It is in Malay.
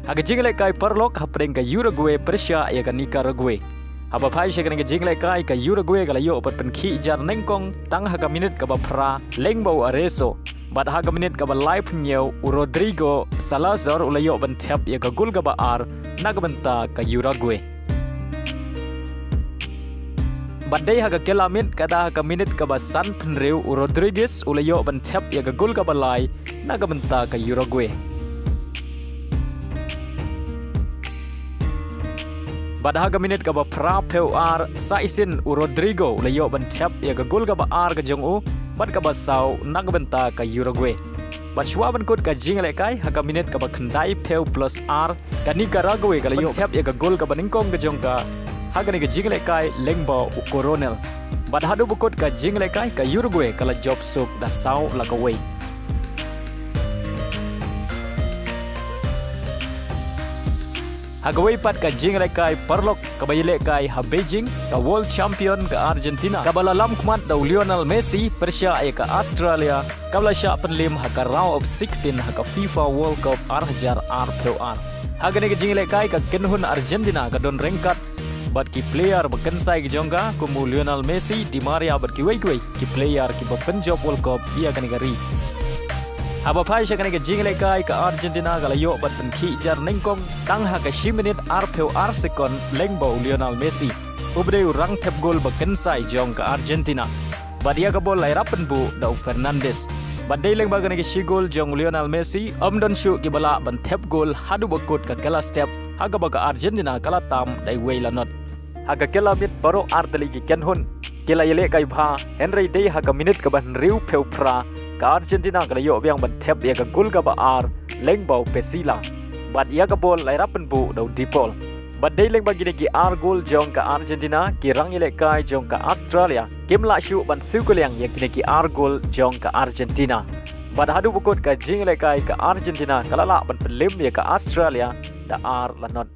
Haga jingle kai perlok hapring ka Uruguay Persia ya ka Nicaragua. Haba phai she ka jingle kai ka Uruguay ka layo pat penki jar nengkong tang haga minute ka bapra lengbau areso. Bad haga minute ka ba live nyeu Rodrigo Salazar ulayo ban tap ya ka gul ka ba ar nagbanta ka Uruguay. Badai haga kelamit kada haga minute ka ba San Penreu Rodriguez ulayo ban tap ya ka gul ka ba lai nagbanta ka Uruguay. Pada haga minit ka ba pra peu ar sa isin Rodrigo ulayo ban tap ya ka gol ka ba ar ka jong u bad ka ba saw nagbenta ka Uruguay. Bad shwa ban kod ka jingle kai haga minit ka ba khandai peu plus r ka Nicaragua ka layo tap ya ka gol ka ba ningkong ka jong ka haga ni ka jingle kai lengbo coronel. Bad hadu bukod ka jingle kai ka Uruguay kala job suk da saw la ka way. Hagawai pat ka jingle kai perlok ka bayile kai ha Beijing ka world champion ka Argentina ka balalam kumat da Lionel Messi Persia ay ka Australia ka bala sya penlim ha ka round of 16 ha ka FIFA World Cup ar peu ar hagane ka jingle kai ka kenhun Argentina ka don rengkat bat ki player bakensai ki jongga kumu Lionel Messi Di Maria bat ki wei ki player ki bapenjob World Cup ia kan gari. Haba phai she kan ke jingle kai ka Argentina ka layo bat penki jar nengkong tang ha ka 10 minit ar peu ar second lengbo Lionel Messi ubre urang tep gol bakensai jong ka Argentina badia ka bol laira penbu da Fernandes badai leng bagan ke shi gol jong Lionel Messi amdon shu ki bala ban tep gol hadu bakut ka kala step haga baka Argentina kala tam dai weila not haga kala mit baro ar dali ki kenhun kila yele kai bha Henry dei haga minit ka ban riu peu pra ka Argentina ka layo biang ban tep ya ka gol ka ba ar lengbau pesila bad ya ka bol laira penbu do dipol badai leng bagi ki ar gol jong ka Argentina ki rang yele kai jong ka Australia kim la shu ban su kuliang ya ki ar gol jong ka Argentina bad hadu bukut ka jingle kai ka Argentina kala la ban pelim ya ka Australia da ar la not